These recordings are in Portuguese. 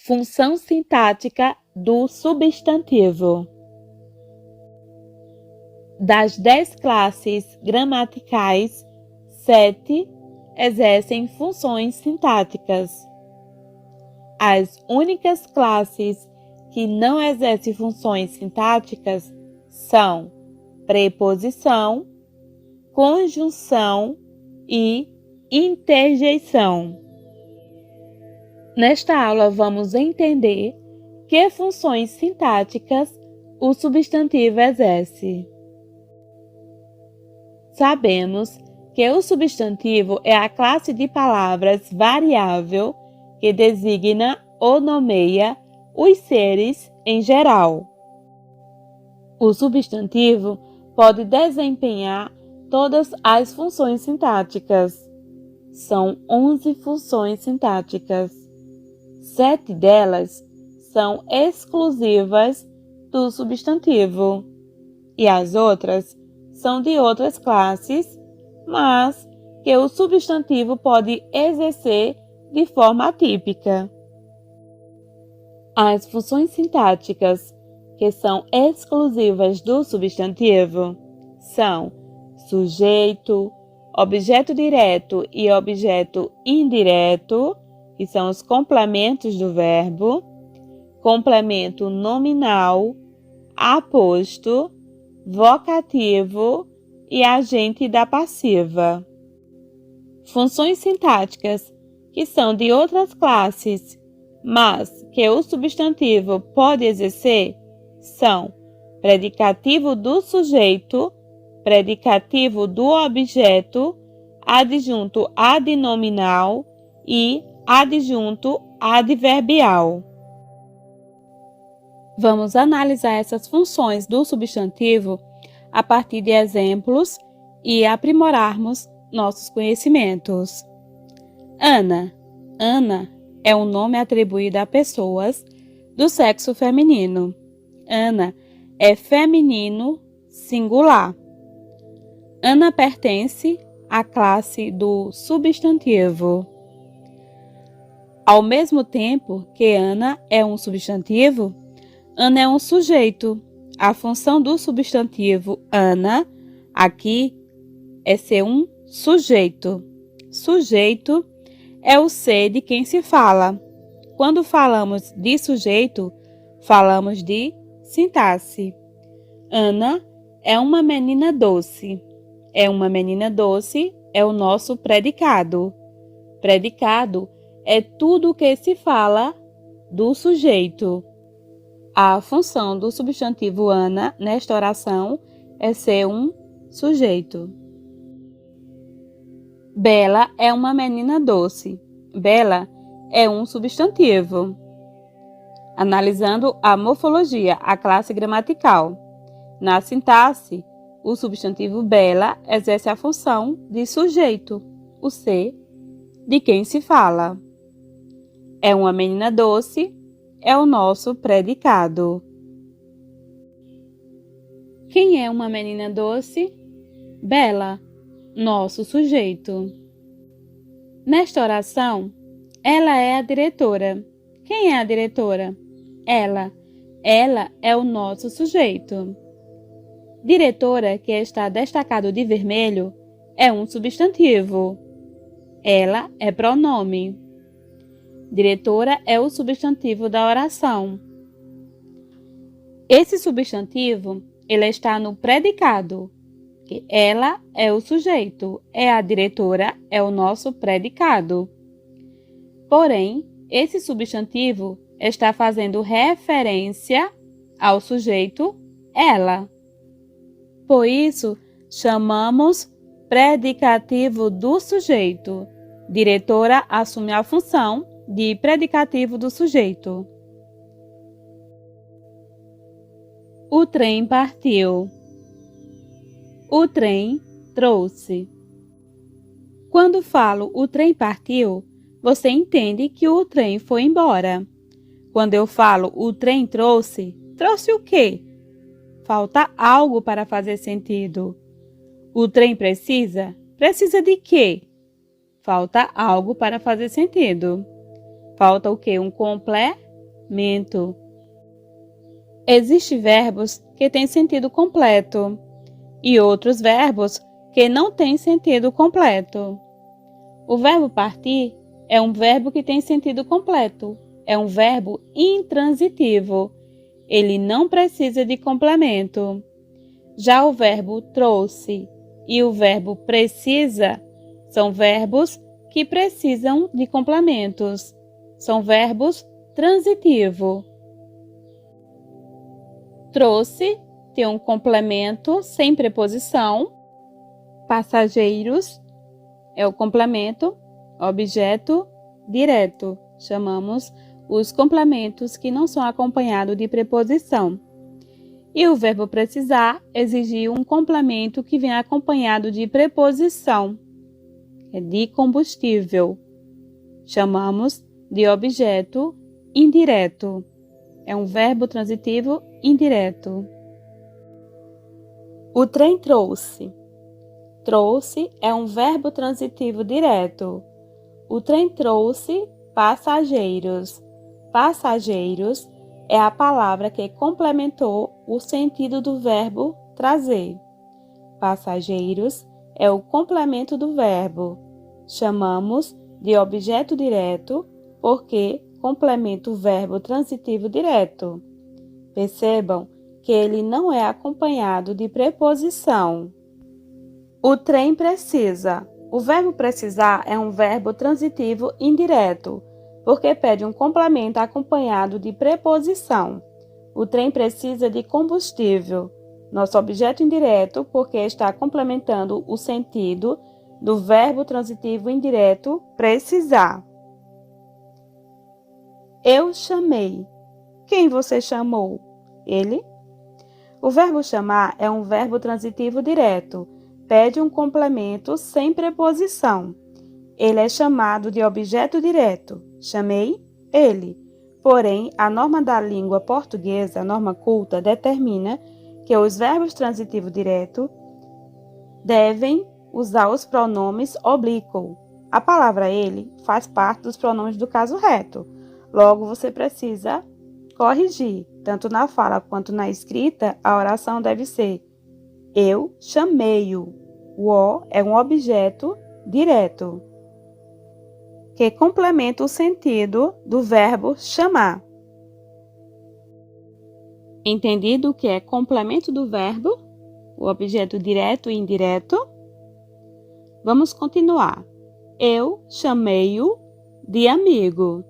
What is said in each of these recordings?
Função sintática do substantivo. Das 10 classes gramaticais, 7 exercem funções sintáticas. As únicas classes que não exercem funções sintáticas são preposição, conjunção e interjeição. Nesta aula, vamos entender que funções sintáticas o substantivo exerce. Sabemos que o substantivo é a classe de palavras variável que designa ou nomeia os seres em geral. O substantivo pode desempenhar todas as funções sintáticas. São 11 funções sintáticas. 7 delas são exclusivas do substantivo e as outras são de outras classes, mas que o substantivo pode exercer de forma atípica. As funções sintáticas que são exclusivas do substantivo são sujeito, objeto direto e objeto indireto, que são os complementos do verbo, complemento nominal, aposto, vocativo e agente da passiva. Funções sintáticas que são de outras classes, mas que o substantivo pode exercer, são predicativo do sujeito, predicativo do objeto, adjunto adnominal e adjunto adverbial. Vamos analisar essas funções do substantivo a partir de exemplos e aprimorarmos nossos conhecimentos. Ana. Ana é um nome atribuído a pessoas do sexo feminino. Ana é feminino singular. Ana pertence à classe do substantivo. Ao mesmo tempo que Ana é um substantivo, Ana é um sujeito. A função do substantivo Ana, aqui, é ser um sujeito. Sujeito é o ser de quem se fala. Quando falamos de sujeito, falamos de sintaxe. Ana é uma menina doce. É uma menina doce é o nosso predicado. Predicado é tudo o que se fala do sujeito. A função do substantivo Ana nesta oração é ser um sujeito. Bela é uma menina doce. Bela é um substantivo. Analisando a morfologia, a classe gramatical. Na sintaxe, o substantivo bela exerce a função de sujeito, o ser de quem se fala. É uma menina doce, é o nosso predicado. Quem é uma menina doce? Bela, nosso sujeito. Nesta oração, ela é a diretora. Quem é a diretora? Ela. Ela é o nosso sujeito. Diretora, que está destacado de vermelho, é um substantivo. Ela é pronome. Diretora é o substantivo da oração. Esse substantivo, ele está no predicado, que ela é o sujeito, a diretora é o nosso predicado. Porém, esse substantivo está fazendo referência ao sujeito ela. Por isso, chamamos predicativo do sujeito. Diretora assume a função de predicativo do sujeito. O trem partiu. O trem trouxe. Quando falo o trem partiu, você entende que o trem foi embora. Quando eu falo o trem trouxe, trouxe o quê? Falta algo para fazer sentido. O trem precisa? Precisa de quê? Falta algo para fazer sentido. Falta o quê? Um mento. Existem verbos que têm sentido completo e outros verbos que não têm sentido completo. O verbo partir é um verbo que tem sentido completo. É um verbo intransitivo. Ele não precisa de complemento. Já o verbo trouxe e o verbo precisa são verbos que precisam de complementos. São verbos transitivos. Trouxe tem um complemento sem preposição. Passageiros é o complemento, objeto direto. Chamamos os complementos que não são acompanhados de preposição. E o verbo precisar exige um complemento que vem acompanhado de preposição. É de combustível. Chamamos de objeto indireto. É um verbo transitivo indireto. O trem trouxe. Trouxe é um verbo transitivo direto. O trem trouxe passageiros. Passageiros é a palavra que complementou o sentido do verbo trazer. Passageiros é o complemento do verbo. Chamamos de objeto direto porque complementa o verbo transitivo direto. Percebam que ele não é acompanhado de preposição. O trem precisa. O verbo precisar é um verbo transitivo indireto, porque pede um complemento acompanhado de preposição. O trem precisa de combustível. Nosso objeto indireto, porque está complementando o sentido do verbo transitivo indireto precisar. Eu chamei. Quem você chamou? Ele. O verbo chamar é um verbo transitivo direto. Pede um complemento sem preposição. Ele é chamado de objeto direto. Chamei ele. Porém, a norma da língua portuguesa, a norma culta, determina que os verbos transitivos direto devem usar os pronomes oblíquo. A palavra ele faz parte dos pronomes do caso reto. Logo, você precisa corrigir. Tanto na fala quanto na escrita, a oração deve ser eu chamei-o. O O é um objeto direto que complementa o sentido do verbo chamar. Entendido o que é complemento do verbo, o objeto direto e indireto? Vamos continuar. Eu chamei-o de amigo.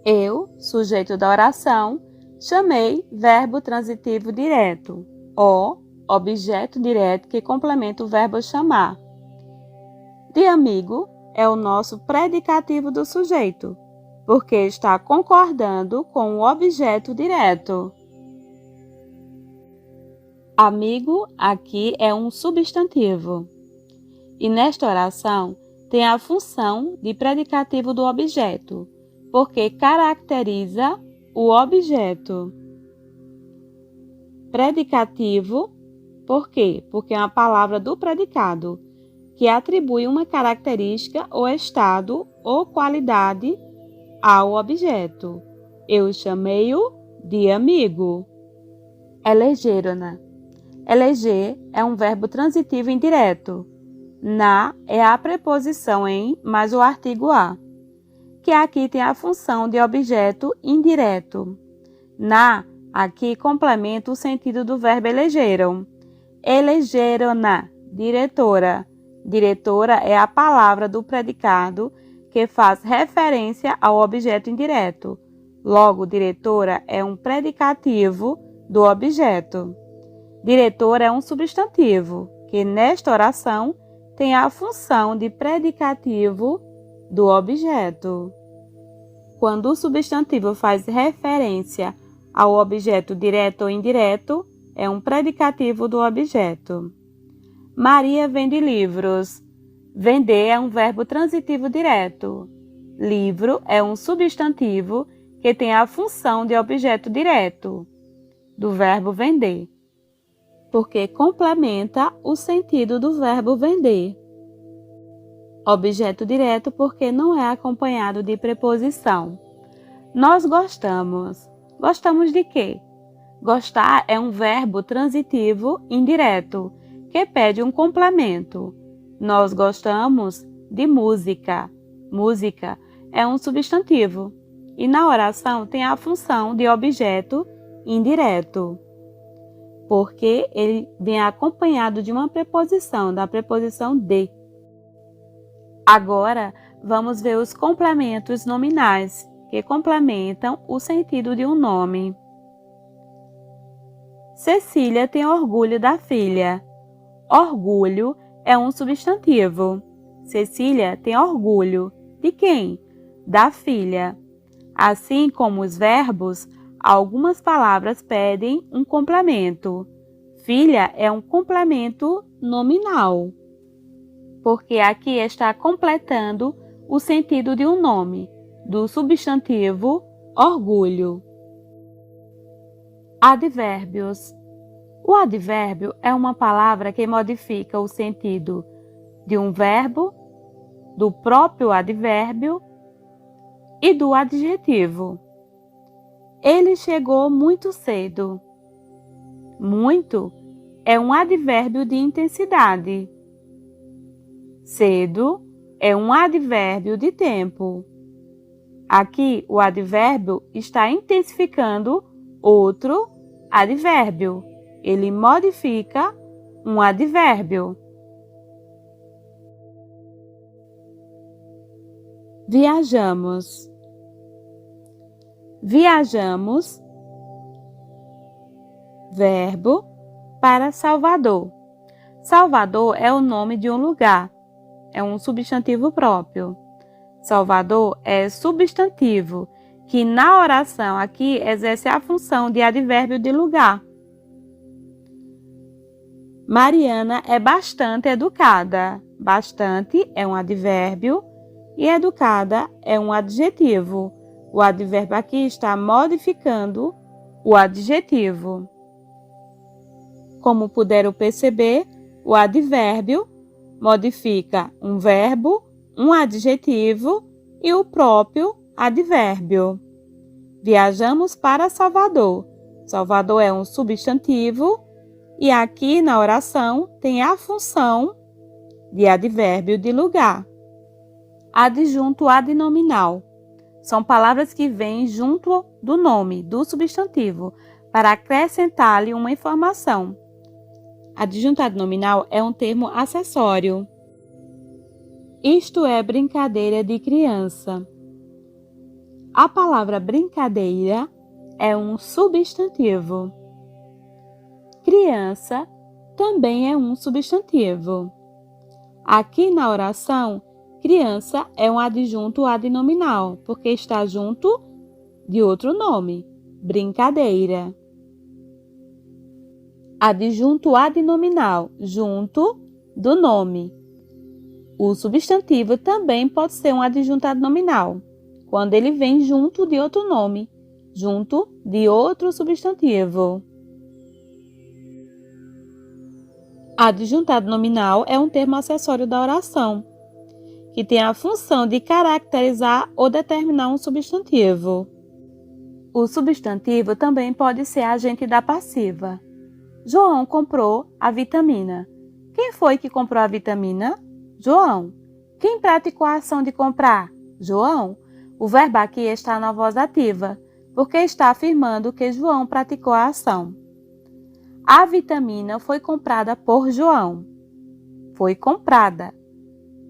Eu, sujeito da oração, chamei verbo transitivo direto. O, objeto direto que complementa o verbo chamar. De amigo é o nosso predicativo do sujeito, porque está concordando com o objeto direto. Amigo aqui é um substantivo. E nesta oração tem a função de predicativo do objeto, porque caracteriza o objeto. Predicativo, por quê? Porque é uma palavra do predicado, que atribui uma característica ou estado ou qualidade ao objeto. Eu chamei-o de amigo. Elegeram-na. Eleger é um verbo transitivo indireto. Na é a preposição em mais o artigo a, que aqui tem a função de objeto indireto. Na, aqui complementa o sentido do verbo elegeram. Elegeram-na, diretora. Diretora é a palavra do predicado que faz referência ao objeto indireto. Logo, diretora é um predicativo do objeto. Diretora é um substantivo, que nesta oração tem a função de predicativo do objeto. Quando o substantivo faz referência ao objeto direto ou indireto, é um predicativo do objeto. Maria vende livros. Vender é um verbo transitivo direto. Livro é um substantivo que tem a função de objeto direto do verbo vender, porque complementa o sentido do verbo vender. Objeto direto porque não é acompanhado de preposição. Nós gostamos. Gostamos de quê? Gostar é um verbo transitivo indireto, que pede um complemento. Nós gostamos de música. Música é um substantivo e na oração tem a função de objeto indireto, porque ele vem acompanhado de uma preposição, da preposição de. Agora, vamos ver os complementos nominais, que complementam o sentido de um nome. Cecília tem orgulho da filha. Orgulho é um substantivo. Cecília tem orgulho. De quem? Da filha. Assim como os verbos, algumas palavras pedem um complemento. Filha é um complemento nominal, porque aqui está completando o sentido de um nome, do substantivo orgulho. Advérbios. O advérbio é uma palavra que modifica o sentido de um verbo, do próprio advérbio e do adjetivo. Ele chegou muito cedo. Muito é um advérbio de intensidade. Cedo é um advérbio de tempo. Aqui, o advérbio está intensificando outro advérbio. Ele modifica um advérbio. Viajamos. Viajamos, verbo, para Salvador. Salvador é o nome de um lugar, é um substantivo próprio. Salvador é substantivo, que na oração aqui exerce a função de advérbio de lugar. Mariana é bastante educada. Bastante é um advérbio e educada é um adjetivo. O advérbio aqui está modificando o adjetivo. Como puderam perceber, o advérbio modifica um verbo, um adjetivo e o próprio advérbio. Viajamos para Salvador. Salvador é um substantivo e aqui na oração tem a função de advérbio de lugar. Adjunto adnominal. São palavras que vêm junto do nome, do substantivo, para acrescentar-lhe uma informação. Adjunto adnominal é um termo acessório. Isto é brincadeira de criança. A palavra brincadeira é um substantivo. Criança também é um substantivo. Aqui na oração, criança é um adjunto adnominal, porque está junto de outro nome, brincadeira. Adjunto adnominal, junto do nome. O substantivo também pode ser um adjunto adnominal, quando ele vem junto de outro nome, junto de outro substantivo. Adjunto adnominal é um termo acessório da oração, que tem a função de caracterizar ou determinar um substantivo. O substantivo também pode ser agente da passiva. João comprou a vitamina. Quem foi que comprou a vitamina? João. Quem praticou a ação de comprar? João. O verbo aqui está na voz ativa, porque está afirmando que João praticou a ação. A vitamina foi comprada por João. Foi comprada.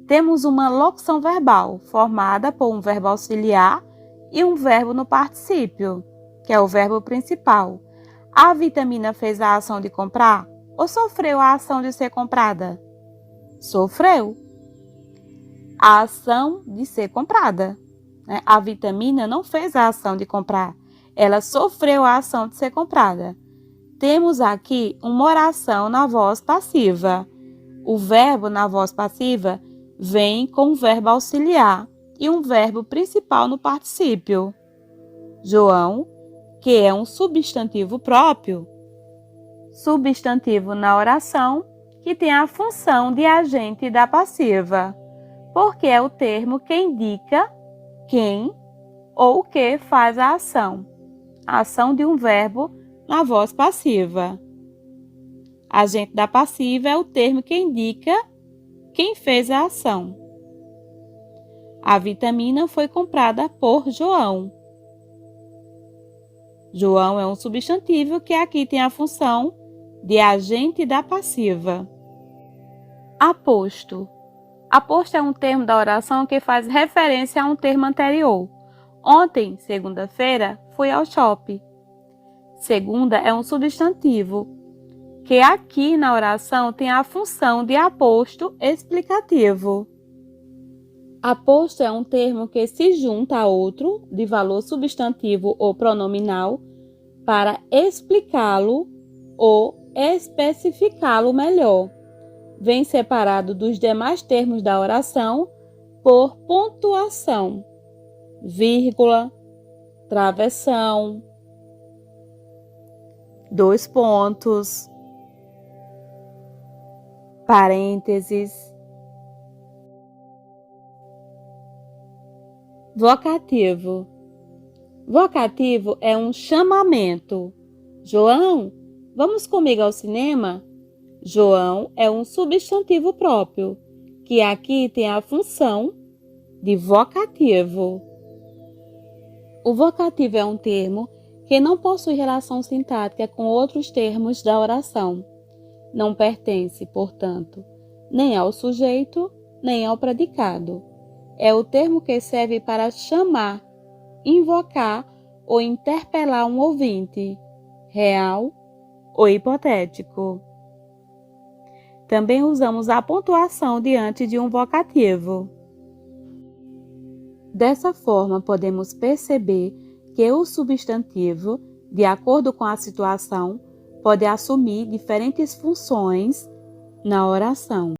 Temos uma locução verbal, formada por um verbo auxiliar e um verbo no particípio, que é o verbo principal. A vitamina fez a ação de comprar ou sofreu a ação de ser comprada? Sofreu a ação de ser comprada. A vitamina não fez a ação de comprar, ela sofreu a ação de ser comprada. Temos aqui uma oração na voz passiva. O verbo na voz passiva vem com um verbo auxiliar e um verbo principal no particípio. João, que é um substantivo próprio, substantivo na oração, que tem a função de agente da passiva, porque é o termo que indica quem ou o que faz a ação de um verbo na voz passiva. Agente da passiva é o termo que indica quem fez a ação. A vitamina foi comprada por João. João é um substantivo que aqui tem a função de agente da passiva. Aposto. Aposto é um termo da oração que faz referência a um termo anterior. Ontem, segunda-feira, fui ao shopping. Segunda é um substantivo, que aqui na oração tem a função de aposto explicativo. Aposto é um termo que se junta a outro, de valor substantivo ou pronominal, para explicá-lo ou especificá-lo melhor. Vem separado dos demais termos da oração por pontuação, vírgula, travessão, 2 pontos, parênteses. Vocativo. Vocativo é um chamamento. João, vamos comigo ao cinema? João é um substantivo próprio, que aqui tem a função de vocativo. O vocativo é um termo que não possui relação sintática com outros termos da oração. Não pertence, portanto, nem ao sujeito, nem ao predicado. É o termo que serve para chamar, invocar ou interpelar um ouvinte, real ou hipotético. Também usamos a pontuação diante de um vocativo. Dessa forma, podemos perceber que o substantivo, de acordo com a situação, pode assumir diferentes funções na oração.